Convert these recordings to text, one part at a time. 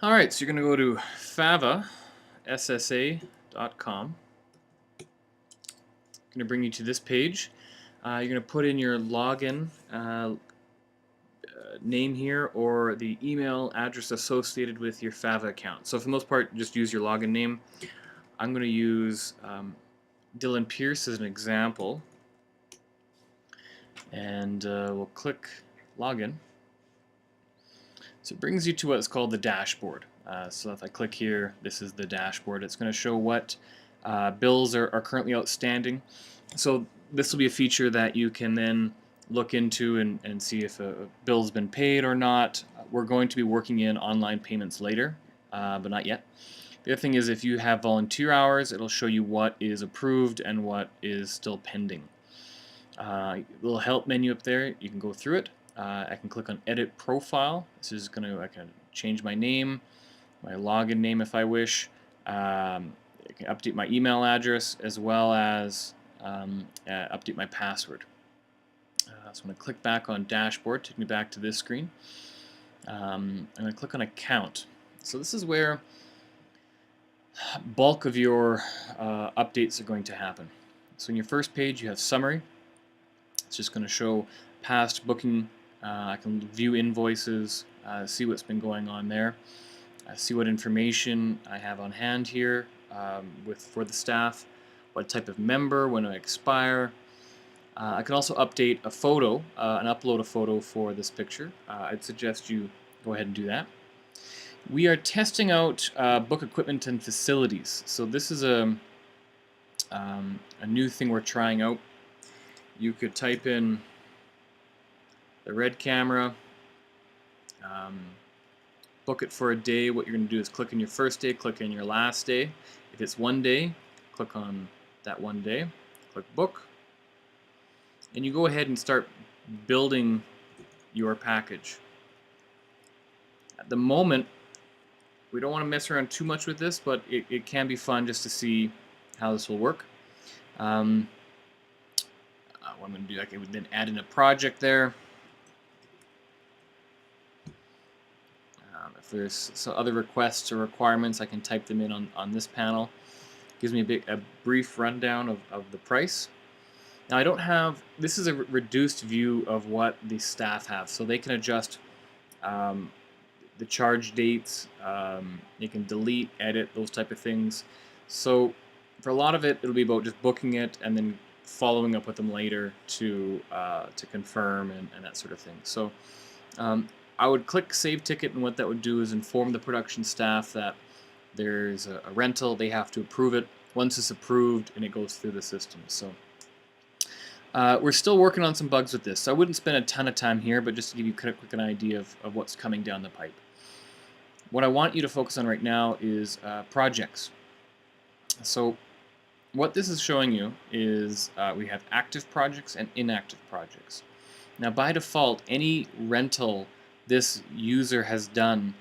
All right, so you're going to go to fava.ssa.com. Going to bring you to this page. You're going to put in your login name here or the email address associated with your Fava account. So for the most part, just use your login name. I'm going to use Dylan Pierce as an example, and we'll click login. So it brings you to what's called the dashboard. So if I click here, this is the dashboard. It's going to show what bills are currently outstanding. So this will be a feature that you can then look into and see if a bill's been paid or not. We're going to be working in online payments later, but not yet. The other thing is if you have volunteer hours, it'll show you what is approved and what is still pending. Little help menu up there, you can go through it. I can click on Edit Profile. This is going to, I can change my name, my login name if I wish. I can update my email address as well as update my password. So I'm going to click back on Dashboard, take me back to this screen. I'm going to click on Account. So this is where bulk of your updates are going to happen. So in your first page, you have Summary. It's just going to show past booking. I can view invoices, see what's been going on there, see what information I have on hand here for the staff, what type of member, when I expire. I can also update a photo and upload a photo for this picture. I'd suggest you go ahead and do that. We are testing out book equipment and facilities. So this is a new thing we're trying out. You could type in the red camera, book it for a day. What you're going to do is click on your first day, click on your last day. If it's one day, click on that one day, click book, and you go ahead and start building your package. At the moment, we don't want to mess around too much with this, but it can be fun just to see how this will work. What I'm going to do, I can then add in a project there. If there's some other requests or requirements, I can type them in on this panel. Gives me a brief rundown of the price. Now I don't have, this is a reduced view of what the staff have, so they can adjust the charge dates, you can delete, edit, those type of things. So for a lot of it, it'll be about just booking it and then following up with them later to confirm and that sort of thing. So I would click Save Ticket, and what that would do is inform the production staff that there's a rental, they have to approve it. Once it's approved, and it goes through the system. So we're still working on some bugs with this, so I wouldn't spend a ton of time here, but just to give you kind of quick an idea of what's coming down the pipe. What I want you to focus on right now is projects. So what this is showing you is we have active projects and inactive projects. Now by default, any rental this user has done,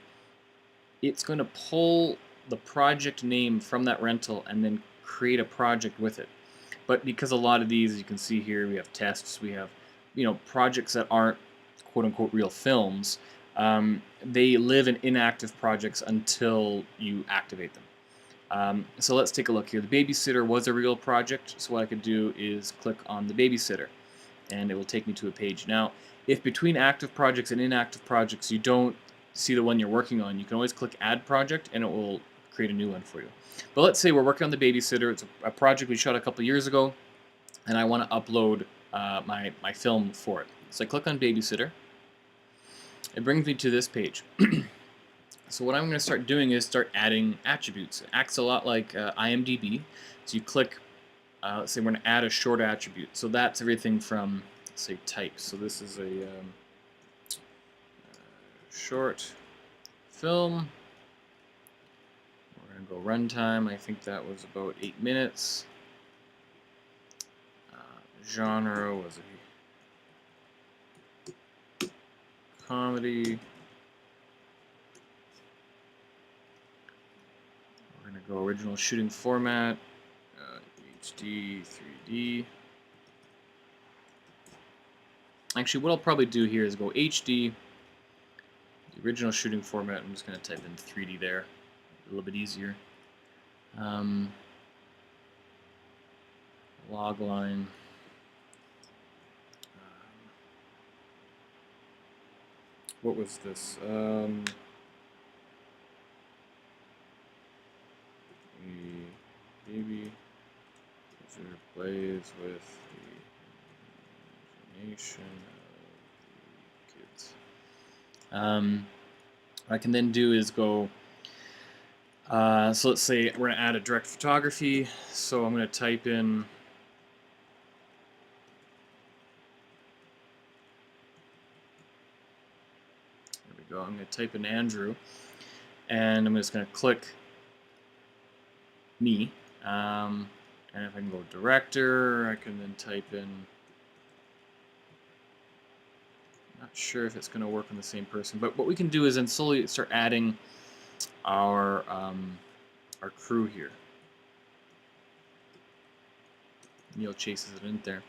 it's going to pull the project name from that rental and then create a project with it. But because a lot of these, you can see here, we have tests, we have projects that aren't quote-unquote real films, they live in inactive projects until you activate them. So let's take a look here. The babysitter was a real project, so what I could do is click on the babysitter, and it will take me to a page. Now, if between active projects and inactive projects you don't see the one you're working on, you can always click Add Project, and it will create a new one for you. But let's say we're working on the babysitter. It's a project we shot a couple years ago, and I want to upload my film for it. So I click on babysitter. It brings me to this page. So what I'm going to start doing is start adding attributes. It acts a lot like IMDb. So you click, let's say we're going to add a short attribute. So that's everything from, let's say, type. So this is a short film. We're going to go runtime. I think that was about 8 minutes. Genre was a comedy. We're going to go original shooting format, HD, 3D. Actually, what I'll probably do here is go HD, the original shooting format. I'm just going to type in 3D there, a little bit easier. Log line. What was this? Baby plays with the imagination of the kids. What I can then do is go, so let's say we're going to add a direct photography, so I'm going to type in I'm going to type in Andrew, and I'm just going to click me, and if I can go director, I can then type in, not sure if it's going to work on the same person, but what we can do is then slowly start adding our crew here. Neil chases it in there,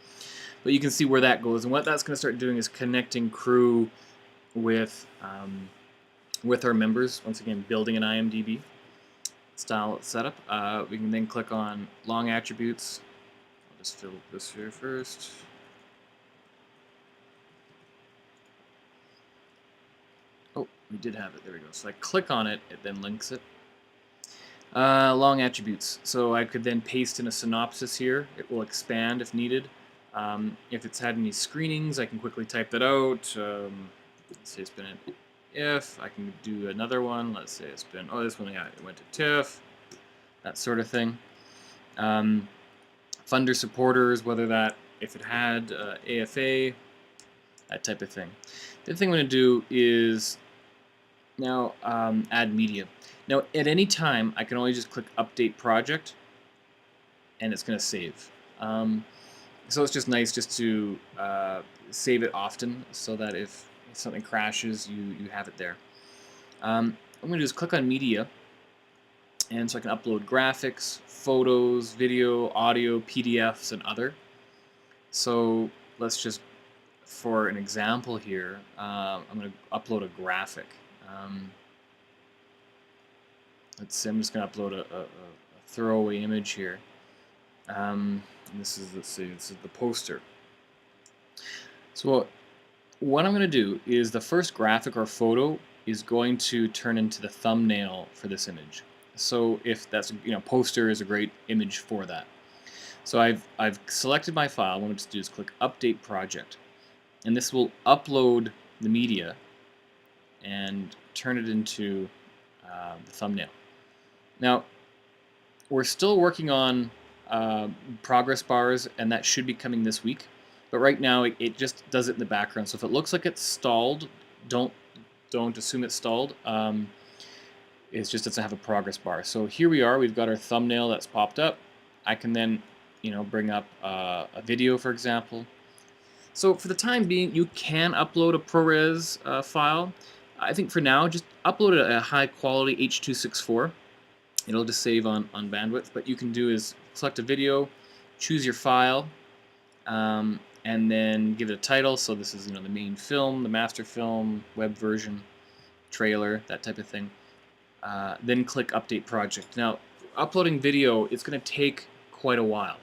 but you can see where that goes, and what that's going to start doing is connecting crew with our members. Once again, building an IMDb style setup. We can then click on long attributes. I'll just fill this here first. Oh, we did have it. There we go. So I click on it, it then links it. Long attributes. So I could then paste in a synopsis here. It will expand if needed. If it's had any screenings, I can quickly type that out. Let's say it's been an if. I can do another one. Let's say it's been, oh, this one, yeah, it went to TIFF. That sort of thing. Funder supporters, whether that, if it had AFA, that type of thing. The other thing I'm going to do is now add media. Now, at any time, I can always just click Update Project, and it's going to save. So it's just nice just to save it often, so that if something crashes, you have it there. I'm going to just click on Media, and so I can upload graphics, photos, video, audio, PDFs, and other. So let's just, for an example here, I'm going to upload a graphic. Let's say I'm just going to upload a throwaway image here. This is, let's see, this is the poster. So what I'm going to do is the first graphic or photo is going to turn into the thumbnail for this image. So if that's, poster is a great image for that. So I've selected my file. What I'm going to do is click Update Project, and this will upload the media and turn it into the thumbnail. Now, we're still working on progress bars, and that should be coming this week. But right now, it just does it in the background. So if it looks like it's stalled, don't assume it's stalled. It just doesn't have a progress bar. So here we are. We've got our thumbnail that's popped up. I can then, bring up a video, for example. So for the time being, you can upload a ProRes file. I think for now, just upload a high-quality H.264. It'll just save on bandwidth. But you can do is select a video, choose your file, and then give it a title. So this is, the main film, the master film, web version, trailer, that type of thing. Then click Update Project. Now, uploading video, it's going to take quite a while.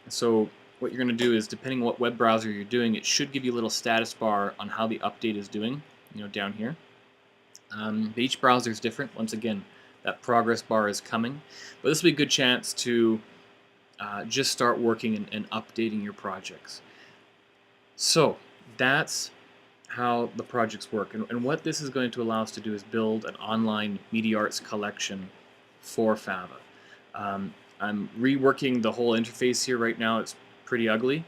So what you're going to do is, depending on what web browser you're doing, it should give you a little status bar on how the update is doing, down here. Each browser is different. Once again, that progress bar is coming. But this will be a good chance to just start working and updating your projects. So that's how the projects work. And what this is going to allow us to do is build an online media arts collection for Fava. I'm reworking the whole interface here right now. It's pretty ugly.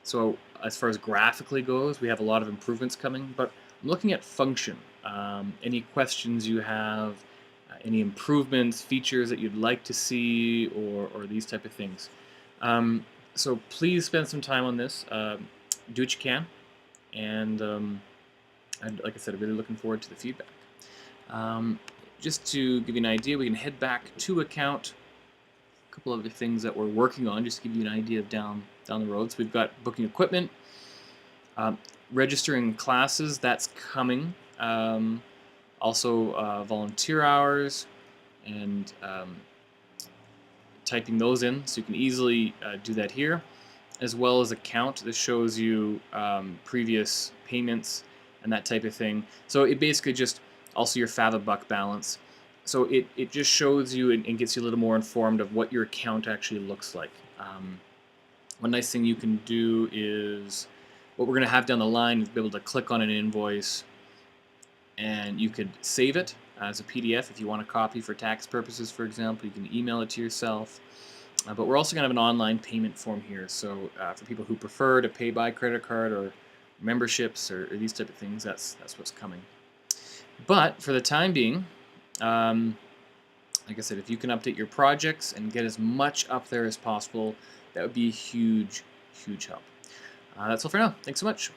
So as far as graphically goes, we have a lot of improvements coming, but I'm looking at function. Any questions you have, any improvements, features that you'd like to see, or these type of things. So please spend some time on this. Do what you can. And like I said, I'm really looking forward to the feedback. Just to give you an idea, we can head back to account. A couple of the things that we're working on, just to give you an idea of down the road. So we've got booking equipment, registering classes. That's coming. Also volunteer hours, and typing those in, so you can easily do that here, as well as account. This shows you previous payments and that type of thing. So it basically just also your Favabuck balance. So it just shows you and gets you a little more informed of what your account actually looks like. One nice thing you can do is what we're going to have down the line is be able to click on an invoice, and you could save it as a PDF if you want a copy for tax purposes, for example. You can email it to yourself. But we're also going to have an online payment form here. So for people who prefer to pay by credit card or memberships or these type of things, that's what's coming. But for the time being, like I said, if you can update your projects and get as much up there as possible, that would be a huge, huge help. That's all for now. Thanks so much.